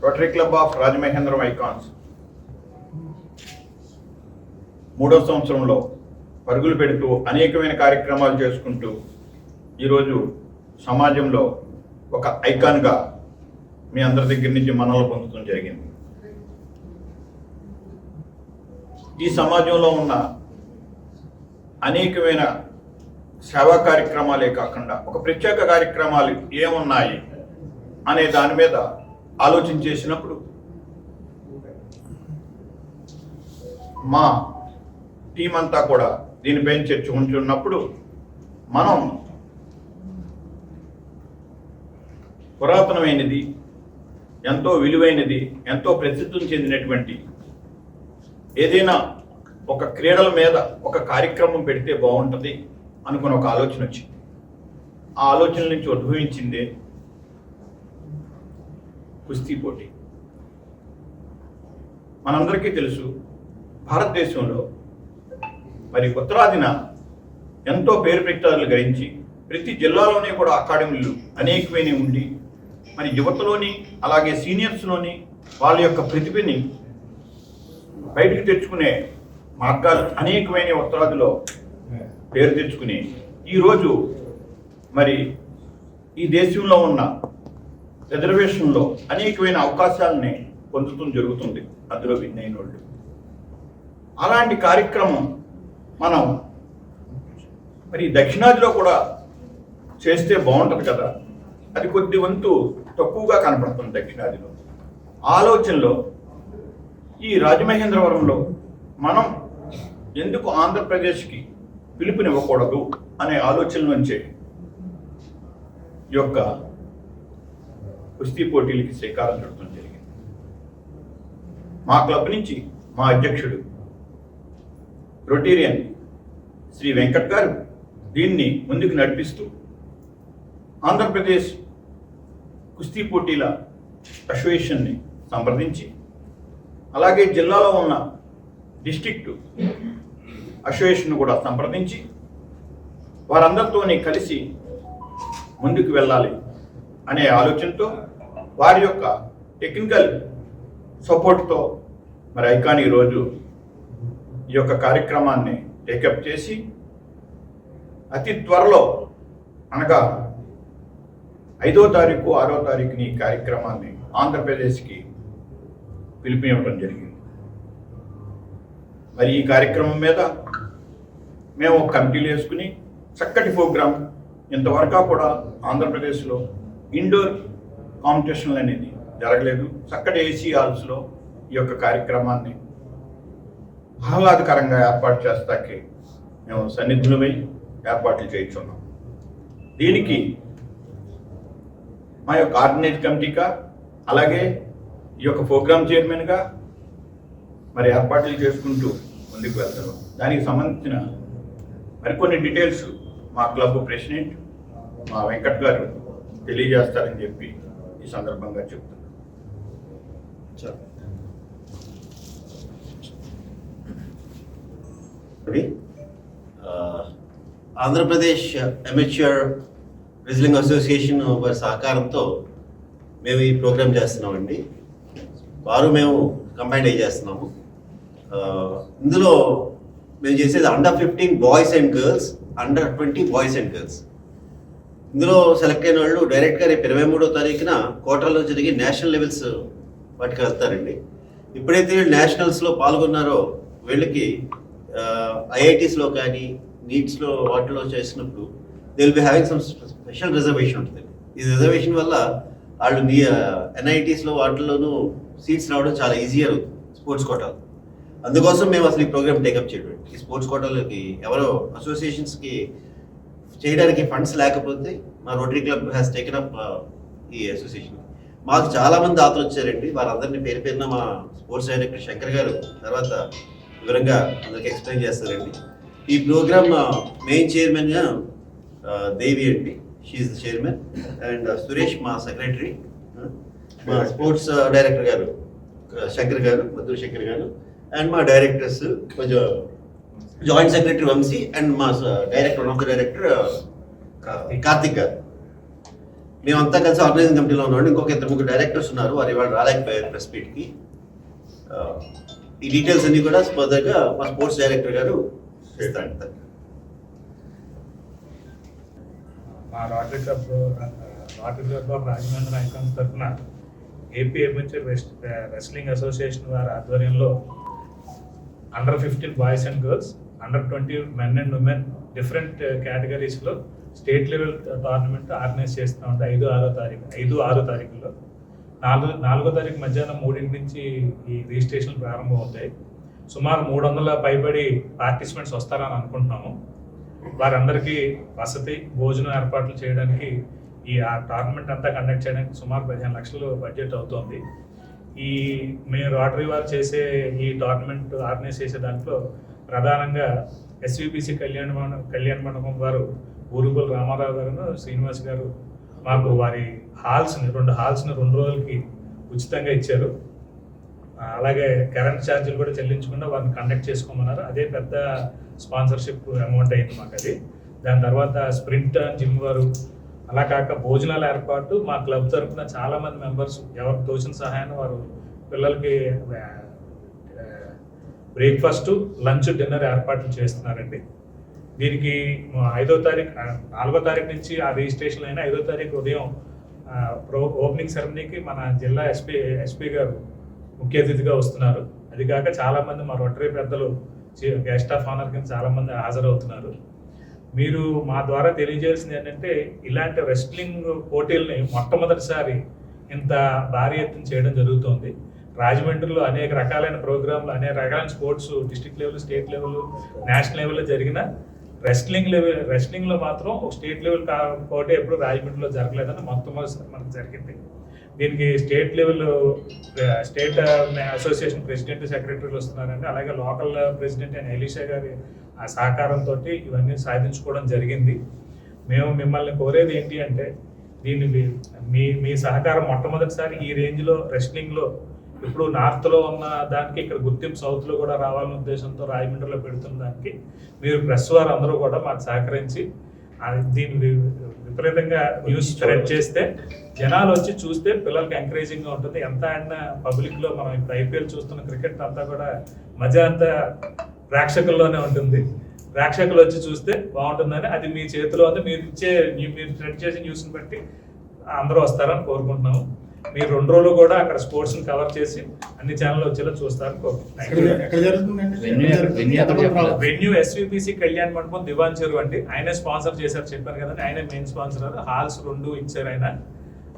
Rotary club of Rajamahendram icons 3వ సంవత్సరంలో పరుగులు పెడుతూ అనేకమైన కార్యక్రమాలు చేసుకుంటూ ఈరోజు సమాజంలో ఒక ఐకాన్గా మీ అందరి దగ్గర నుంచి మన్ననలు పొందడం జరిగింది. ఈ సమాజంలో ఉన్న అనేకమైన సేవా కార్యక్రమాలే కాకుండా ఒక ప్రత్యేక కార్యక్రమాలు ఏమున్నాయి అనే దాని మీద ఆలోచన చేసినప్పుడు మా టీం అంతా కూడా దీనిపైన చర్చ ఉంచున్నప్పుడు మనం పురాతనమైనది, ఎంతో విలువైనది, ఎంతో ప్రసిద్ధి చెందినటువంటి ఏదైనా ఒక క్రీడల మీద ఒక కార్యక్రమం పెడితే బాగుంటుంది అనుకుని ఒక ఆలోచన వచ్చింది. ఆ ఆలోచన నుంచి ఉద్భవించిందే కుస్తీ పోటీ. మనందరికీ తెలుసు, భారతదేశంలో మరి ఉత్తరాదిన ఎంతో పేరు ప్రఖ్యాతులు గడించి ప్రతి జిల్లాలోనే కూడా అకాడమీలు అనేకమైన ఉండి మరి యువతలోని అలాగే సీనియర్స్లోని వాళ్ళ యొక్క ప్రతిభని బయటకు తెచ్చుకునే మార్గాలు అనేకమైన ఉత్తరాదిలో పేరు తెచ్చుకుని ఈరోజు మరి ఈ దేశంలో ఉన్న రిజర్వేషన్లో అనేకమైన అవకాశాలని పొందడం జరుగుతుంది. అందులో విన్ అయిన వాళ్ళు. అలాంటి కార్యక్రమం మనం మరి దక్షిణాదిలో కూడా చేస్తే బాగుంటుంది కదా. అది కొద్ది వంతు తక్కువగా కనపడుతుంది దక్షిణాదిలో. ఆలోచనలో ఈ రాజమహేంద్రవరంలో మనం ఎందుకు ఆంధ్రప్రదేశ్కి పిలుపునివ్వకూడదు అనే ఆలోచన నుంచే ఈ యొక్క కుస్తీ పోటీలకి శ్రీకారం చుట్టడం జరిగింది. మా క్లబ్ నుంచి మా అధ్యక్షుడు రొటేరియన్ శ్రీ వెంకట్ గారు దీన్ని ముందుకు నడిపిస్తూ ఆంధ్రప్రదేశ్ కుస్తీ పోటీల అసోసియేషన్ని సంప్రదించి అలాగే జిల్లాలో ఉన్న డిస్ట్రిక్ట్ అసోసియేషన్ కూడా సంప్రదించి వారందరితోని కలిసి ముందుకు వెళ్ళాలి అనే ఆలోచనతో వారి యొక్క టెక్నికల్ సపోర్ట్తో మరి ఐకాన్ ఈరోజు ఈ యొక్క కార్యక్రమాన్ని టేకప్ చేసి అతి త్వరలో అనగా 5వ తారీఖు 6వ తారీఖుని ఈ కార్యక్రమాన్ని ఆంధ్రప్రదేశ్కి పిలుపునివ్వడం జరిగింది. మరి ఈ కార్యక్రమం మీద మేము కమిటీలు వేసుకుని చక్కటి ప్రోగ్రాం, ఇంతవరకు కూడా ఆంధ్రప్రదేశ్లో ఇండోర్ కాంపిటీషన్లు అనేది జరగలేదు. చక్కటి ఏసీ హాల్స్లో ఈ యొక్క కార్యక్రమాన్ని ఆహ్లాదకరంగా ఏర్పాటు చేస్తాకి మేము సన్నిధులమై ఏర్పాట్లు చేయించున్నాం. దీనికి మా యొక్క ఆర్గనైజ్ కమిటీగా అలాగే ఈ యొక్క ప్రోగ్రామ్ చైర్మన్గా మరి ఏర్పాట్లు చేసుకుంటూ ముందుకు వెళ్తారు. దానికి సంబంధించిన మరికొన్ని డీటెయిల్స్ మా క్లబ్ ప్రెసిడెంట్ మా వెంకట్ గారు తెలియజేస్తారని చెప్పి ఈ సందర్భంగా చెప్తున్నాను. ఆంధ్రప్రదేశ్ అమెచ్యూర్ రెజ్లింగ్ అసోసియేషన్ వారి సహకారంతో మేము ఈ ప్రోగ్రామ్ చేస్తున్నామండి. మేము కంబైన్ అయ్యి చేస్తున్నాము. ఇందులో మేము చేసేది under 15 boys and girls, under 20 boys and girls. ఇందులో సెలెక్ట్ అయిన వాళ్ళు డైరెక్ట్గా రేపు 23వ తారీఖున కోటాలో జరిగి నేషనల్ లెవెల్స్ వాటికి వెళ్తారండి. ఎప్పుడైతే నేషనల్స్లో పాల్గొన్నారో వీళ్ళకి ఐఐటీస్లో కానీ నీట్స్లో వాటిలో చేసినప్పుడు they will be having some special reservation ఉంటుంది. ఈ రిజర్వేషన్ వల్ల వాళ్ళు ఎన్ఐటీస్లో వాటిల్లోనూ సీట్స్ రావడం చాలా ఈజీగా అవుతుంది స్పోర్ట్స్ కోటాలు. అందుకోసం మేము అసలు ఈ ప్రోగ్రామ్ టేకప్ చేయడం. ఈ స్పోర్ట్స్ కోటాలకి ఎవరో అసోసియేషన్స్కి చేయడానికి ఫండ్స్ లేకపోతే మా rotary club has taken up ఈ అసోసియేషన్. మాకు చాలామంది దాతలు వచ్చారండి. వారందరినీ పేరు పేరున మా స్పోర్ట్స్ డైరెక్టర్ శంకర్ గారు తర్వాత వివరంగా అందరికి ఎక్స్ప్లెయిన్ చేస్తారండి. ఈ ప్రోగ్రామ్ మెయిన్ చైర్మన్గా దేవి అండి, she the chairman, and Suresh మా సెక్రటరీ, మా స్పోర్ట్స్ డైరెక్టర్ గారు శంకర్ గారు, మధుర శంకర్ గారు, అండ్ మా డైరెక్టర్స్ కొంచెం జాయింట్ సెక్రటరీ వంశీ అండ్ మా director one of the director Karthik గారు. మేమంతా కలిసి ఆర్గనైజింగ్ కమిటీలో ఉన్నాం. ఇంకొక 2-3 డైరెక్టర్స్ ఉన్నారు, వారు ఇవాళ రాలేకపోయారు ప్రెస్ మీట్కి. ఈ డీటెయిల్స్ అన్ని కూడా ఫర్దర్గా మా స్పోర్ట్స్ డైరెక్టర్ గారు ఇస్తారు. మా rotary club of Rajahmundry icons తరఫున ఏపీ అమెచ్యూర్ రెస్లింగ్ అసోసియేషన్ వారి ఆధ్వర్యంలో under fifteen boys and girls, under twenty men and women different కేటగిరీస్లో స్టేట్ లెవెల్ టోర్నమెంట్ ఆర్గనైజ్ చేస్తామంటే 5-6 తారీఖుల్లో 4వ తారీఖు మధ్యాహ్నం 3 నుంచి ఈ రిజిస్ట్రేషన్ ప్రారంభం అవుతాయి. సుమారు 300 పైబడి పార్టిసిపెంట్స్ వస్తారని అనుకుంటున్నాము. వారందరికీ వసతి భోజనం ఏర్పాట్లు చేయడానికి ఆ టోర్నమెంట్ అంతా కండక్ట్ చేయడానికి సుమారు 15 లక్షలు బడ్జెట్ అవుతుంది. మేము రోటరీ వారు చేసే ఈ టోర్నమెంట్ ఆర్గనైజ్ చేసే దాంట్లో ప్రధానంగా ఎస్విపిసి కళ్యాణ మండపం వారు ఊరుగుల రామారావు గారు, శ్రీనివాస్ గారు మాకు వారి రెండు హాల్స్ని 2 రోజులకి ఉచితంగా ఇచ్చారు. అలాగే కరెంట్ ఛార్జీలు కూడా చెల్లించకుండా వారిని కండక్ట్ చేసుకోమన్నారు. అదే పెద్ద స్పాన్సర్షిప్ అమౌంట్ అయింది మాకు అది. దాని తర్వాత స్ప్రింట్ జిమ్ వారు, అలా కాక భోజనాల ఏర్పాటు మా క్లబ్ తరఫున చాలామంది మెంబర్స్ ఎవరు తోచిన సహాయాన్ని వారు పిల్లలకి బ్రేక్ఫాస్ట్, లంచ్, డిన్నర్ ఏర్పాట్లు చేస్తున్నారండి. దీనికి 4వ తారీఖు నుంచి ఆ రిజిస్ట్రేషన్ అయినా 5వ తారీఖు ఉదయం ఓపెనింగ్ సెరమనీకి మన జిల్లా ఎస్పీ గారు ముఖ్య అతిథిగా వస్తున్నారు. అది కాక చాలామంది మా రోటరీ పెద్దలు గెస్ట్ ఆఫ్ ఆనర్ కింద చాలామంది హాజరవుతున్నారు. మీరు మా ద్వారా తెలియజేయాల్సింది ఏంటంటే ఇలాంటి రెస్లింగ్ పోటీల్ని మొట్టమొదటిసారి ఇంత భారీ ఎత్తున చేయడం జరుగుతుంది. రాజమండ్రిలో అనేక రకాలైన ప్రోగ్రాంలు, అనేక రకాలైన sports district level, state level, national లెవెల్లో జరిగిన రెస్లింగ్లో మాత్రం ఒక స్టేట్ లెవెల్ పోటీ ఎప్పుడు రాజమండ్రిలో జరగలేదని మొట్టమొదటిసారి మనకు జరిగింది. దీనికి స్టేట్ అసోసియేషన్ ప్రెసిడెంట్, సెక్రటరీలు వస్తున్నారండి. అలాగే లోకల్ ప్రెసిడెంట్ అయిన ఎలీషా గారి ఆ సహకారంతో ఇవన్నీ సాధించుకోవడం జరిగింది. మేము మిమ్మల్ని కోరేది ఏంటి అంటే దీన్ని మీ సహకారం మొట్టమొదటిసారి ఈ రేంజ్లో రెస్లింగ్లో ఇప్పుడు నార్త్లో ఉన్న దానికి ఇక్కడ గుర్తింపు సౌత్లో కూడా రావాలనే ఉద్దేశంతో రాజమండ్రిలో పెడుతున్న దానికి మీరు ప్రెస్ వారు అందరూ కూడా మాకు సహకరించి దీన్ని విపరీతంగా న్యూస్ స్ప్రెడ్ చేస్తే జనాలు వచ్చి చూస్తే పిల్లలకి ఎంకరేజింగ్గా ఉంటుంది. ఎంత అయినా పబ్లిక్లో మనం ఇప్పుడు ఐపీఎల్ చూస్తున్న క్రికెట్ అంతా కూడా మజా అంతా ప్రేక్షకుల్లోనే ఉంటుంది. ప్రేక్షకులు వచ్చి చూస్తే బాగుంటుందని అది మీ చేతిలో ఉంది. మీరు స్ప్రెడ్ చేసే న్యూస్ని బట్టి అందరూ వస్తారని కోరుకుంటున్నాము. మీరు 2 రోజులు కూడా అక్కడ స్పోర్ట్స్ని కవర్ చేసి అన్ని ఛానల్ వచ్చేలా చూస్తారని కోరుకుంటున్నాను. వెన్యూ ఎస్విపిసి కళ్యాణ మండపం, దివాన్ చెరువు అండి. ఆయనే స్పాన్సర్ చేశారు, చెప్పాను కదండి. ఆయనే మెయిన్ స్పాన్సర్. హాల్స్ 2 ఇచ్చారు ఆయన.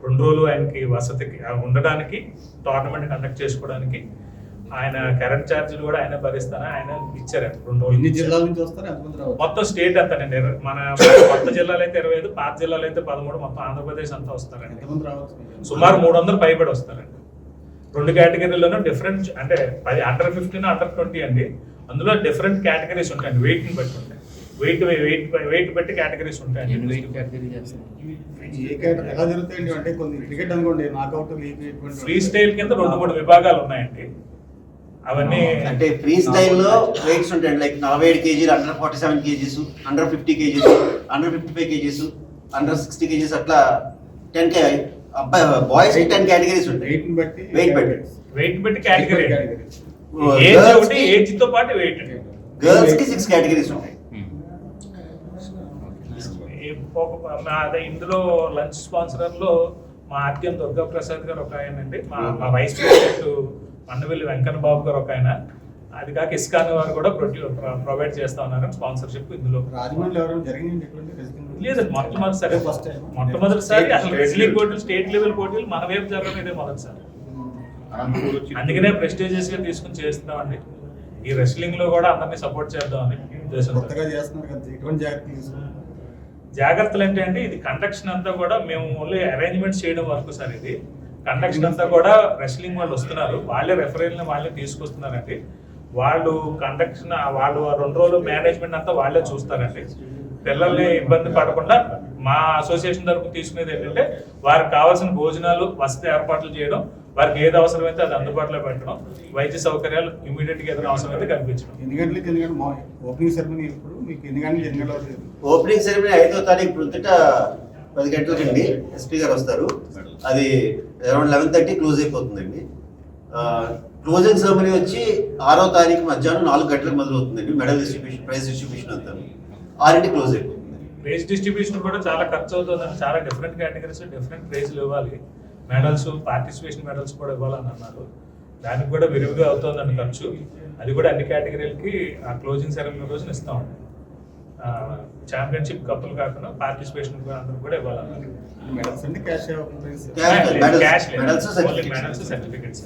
2 రోజులు ఆయనకి వసతికి ఉండడానికి, టోర్నమెంట్ కండక్ట్ చేసుకోవడానికి ఆయన కరెంట్ ఛార్జీలు కూడా ఆయన భరిస్తాను ఆయన ఇచ్చారు. 2 రోజులు జిల్లాల నుంచి వస్తారు. మొత్తం స్టేట్ అంతానండి. మన కొత్త జిల్లాలు అయితే 25, పాత జిల్లాలు అయితే 13, మొత్తం ఆంధ్రప్రదేశ్ అంతా వస్తారండి. సుమారు 300 పైబడి వస్తారండి. 2 కేటగిరీలోనూ డిఫరెంట్, అంటే అండర్-15, అండర్-20 అండి. అందులో డిఫరెంట్ కేటగిరీస్ ఉంటాయండి. వెయిట్ని బట్టి ఉంటాయి. వెయిట్ బట్టి కేటగిరీస్ ఉంటాయండి. ఎలా జరుగుతాయండి అంటే కొన్ని క్రికెట్ అనుకోండి, నాకౌట్, ఫ్రీ స్టైల్ కింద 2-3 విభాగాలు ఉన్నాయండి. అవన్నీ అంటే ఫ్రీ స్టైల్లో వెయిట్స్ ఉంటాయండి. లైక్ 47 కేజీలు, అండర్-47 కేజీస్, అండర్-50 కేజీస్, అండర్-55 కేజీస్, అండర్-60 కేజీస్, అట్లా 10 అబ్బాయి బాయ్స్ 10 కేటగిరీస్ ఉంటాయి. వెయిట్ బట్టి కేటగిరీ. ఏజ్ తో పాటు వెయిట్. గర్ల్స్ కి 6 కేటగిరీస్ ఉంటాయి. ఇందులో లంచ్ స్పాన్సర్లో మా ఆర్టీఎం దుర్గా ప్రసాద్ గారు ఒక ఆయన అండి. మా వైస్ ప్రెసిడెంట్ మండవెల్లి వెంకన్న బాబు గారు ఒక ఆయన. అది కాక ఇస్కాన్ వారు కూడా ప్రొవైడ్ చేస్తా ఉన్నారు స్పాన్సర్షిప్. ఇందులో లేదండి, మొట్టమొదటిసారి అసలు రెస్లింగ్ పోటీలు, స్టేట్ లెవెల్ పోటీలు మన వైపు జరగడం ఇదే మొదటిసారి. అందుకనే ప్రెస్టీజియస్ గా తీసుకుని చేస్తున్నామండి. ఈ రెస్లింగ్ లో కూడా అందరినీ సపోర్ట్ చేద్దామని జాగ్రత్తలు ఏంటి అంటే ఇది కండక్షన్ అంతా కూడా మేము ఓన్లీ అరేంజ్మెంట్స్ చేయడం వరకు సార్. ఇది కండక్షన్ అంతా కూడా రెస్లింగ్ వాళ్ళు వస్తున్నారు, వాళ్ళే రెఫరీలని వాళ్ళే తీసుకొస్తున్నారండి. వాళ్ళు కండక్షన్, వాళ్ళు 2 రోజులు మేనేజ్మెంట్ అంతా వాళ్ళే చూస్తారండి. పిల్లల్ని ఇబ్బంది పడకుండా మా అసోసియేషన్ తరఫున తీసుకునేది ఏంటంటే వారికి కావాల్సిన భోజనాలు, వసతి ఏర్పాట్లు చేయడం, వారికి ఏది అవసరమైతే అది అందుబాటులో పెట్టడం, వైద్య సౌకర్యాలు ఇమీడియట్ గా ఏదైనా అవసరమైతే కల్పించడం. ఓపెనింగ్ సెరమనీ ఇప్పుడు మీకు ఎన్ని గంటలు ఓపెనింగ్ సెరమనీ 5వ తారీఖు ప్రొద్దుట 10 గంటలకండి ఎస్పీ గారు వస్తారు. అది అరౌండ్ 11:30 క్లోజ్ అయిపోతుందండి. క్లోజింగ్ సెరమనీ వచ్చి 6వ తారీఖు మధ్యాహ్నం 4 గంటలకు మొదలవుతుందండి. మెడల్ డిస్ట్రిబ్యూషన్, ప్రైజ్ డిస్ట్రిబ్యూషన్ అంతా 6కి క్లోజ్ అయిపోతుంది. ప్రైజ్ డిస్ట్రిబ్యూషన్ కూడా చాలా ఖర్చు అవుతుందని, చాలా డిఫరెంట్ కేటగిరీస్ డిఫరెంట్ ప్రైజ్లు ఇవ్వాలి. మెడల్స్, పార్టిసిపేషన్ మెడల్స్ కూడా ఇవ్వాలని అన్నారు. దానికి కూడా విరివిగా అవుతుందని ఖర్చు. అది కూడా అన్ని కేటగిరీలకి ఆ క్లోజింగ్ సెరమనీ రోజున ఇస్తామండి. ఛాంపియన్షిప్ కప్పులు కాకుండా పార్టిసిపేషన్ అందరూ కూడా ఇవ్వాలన్నారు. మెడల్స్ అండి, క్యాష్ మెడల్స్, సర్టిఫికెట్స్.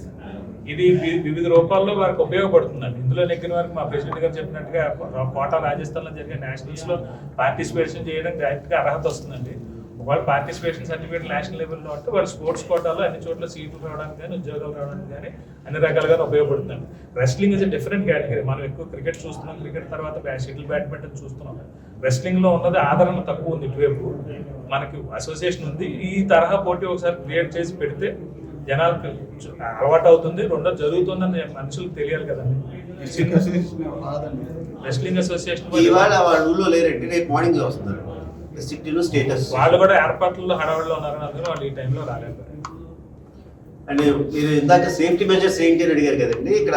ఇది వివిధ రూపాల్లో వారికి ఉపయోగపడుతుందండి. ఇందులో నెగ్గిన వారికి మా ప్రెసిడెంట్ గారు చెప్పినట్టుగా కోటా రాజస్థాన్లో జరిగే నేషనల్స్ లో పార్టిసిపేషన్ చేయడం డైరెక్ట్ గా అర్హత వస్తుందండి. ఒకవేళ పార్టిసిపేషన్ సర్టిఫికేట్ నేషనల్ లెవెల్లో అంటే వాళ్ళు స్పోర్ట్స్ కోటాలో అన్ని చోట్ల సీట్లు రావడానికి కానీ, ఉద్యోగాలు రావడానికి కానీ అన్ని రకాలుగా ఉపయోగపడుతుంది. Wrestling is different category. మనం ఎక్కువ క్రికెట్ చూస్తున్నాం, క్రికెట్ తర్వాత షటిల్ బ్యాడ్మింటన్ చూస్తున్నాం. రెస్లింగ్ లో ఉన్నది ఆదరణ తక్కువ ఉంది. ఇటువైపు మనకి అసోసియేషన్ ఉంది. ఈ తరహా పోటీ ఒకసారి క్రియేట్ చేసి పెడితే జనాలకు అలవాటు అవుతుంది. రెండో జరుగుతుందని మనుషులకు తెలియాలి కదండి. రెస్లింగ్ అసోసియేషన్ ఇవాళ వాళ్ళ ఊళ్ళో లేరండి, రేపు మార్నింగ్ వస్తున్నారు. స్టేటస్ వాళ్ళు కూడా ఏర్పాట్లలో హడావుడిలో ఉన్నారని అందుకని వాళ్ళు ఈ టైంలో రాలేదు. అండ్ మీరు ఇందాక సేఫ్టీ మెజర్స్ ఏంటి అని అడిగారు కదండి. ఇక్కడ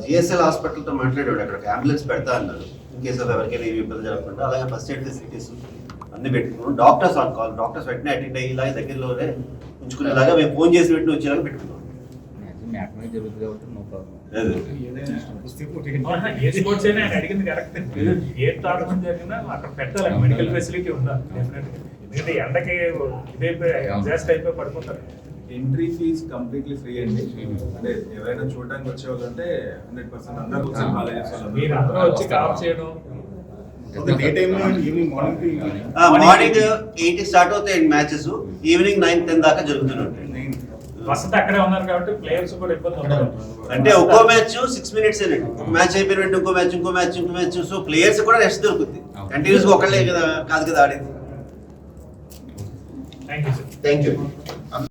జిఎస్ఎల్ హాస్పిటల్తో మాట్లాడాడు, అక్కడ అంబులెన్స్ పెడతా అన్నారు ఇన్ కేసు ఆఫ్ ఎవరికైనా ఏమి ఇబ్బంది జరగకుండా. అలాగే ఫస్ట్ ఎయిడ్ ఫెసిలిటీస్ అన్ని పెట్టుకున్నాం. డాక్టర్స్ ఆన్ కాల్, డాక్టర్స్ వెంటనే అటెండ్ అయ్యి ఇలాగే దగ్గరలోనే ఉంచుకునేలాగా మేము ఫోన్ చేసి వెంటనే వచ్చేలాగా పెట్టుకున్నాం. ఏ స్పోర్ట్స్ అయినా ఆయన అడిగింది కరెక్ట్. ఏ టోర్నమెంట్ జరిగినా అక్కడ పెట్టాలి, మెడికల్ ఫెసిలిటీ ఉండాలి డెఫినెట్ గా. ఎందుకంటే ఎండకి ఇదైపోయి ఎగ్జాస్ట్ అయిపోయి పడిపోతారు. ఎంట్రీ ఫీజ్ కంప్లీట్లీ ఫ్రీ అండి. అంటే ఎవరైనా చూడడానికి వచ్చే వాళ్ళు అంటే 100% అందరూ వచ్చి కాలేజెస్ మీరు అందరూ వచ్చి కాల్ చేయడం. డే టైంలో ఈవినింగ్ మార్నింగ్ మార్నింగ్ 8 స్టార్ట్ అవుతాయండి మ్యాచెస్. ఈవినింగ్ 9-10 దాకా జరుగుతున్నాయి. వసతి అక్కడే ఉన్నారు కాబట్టి ప్లేయర్స్ కూడా ఇబ్బంది ఉండదు. అంటే ఒక్కో మ్యాచ్ 6 minutes ఏనండి. ఒక మ్యాచ్ అయిపోయిన వెంటనే ఇంకో మ్యాచ్. సో ప్లేయర్స్ కూడా రెస్ట్ దొరుకుతుంది. కంటిన్యూస్ గా ఒకళ్ళే కదా కాదు కదా ఆడేది. Thank you sir. Thank you.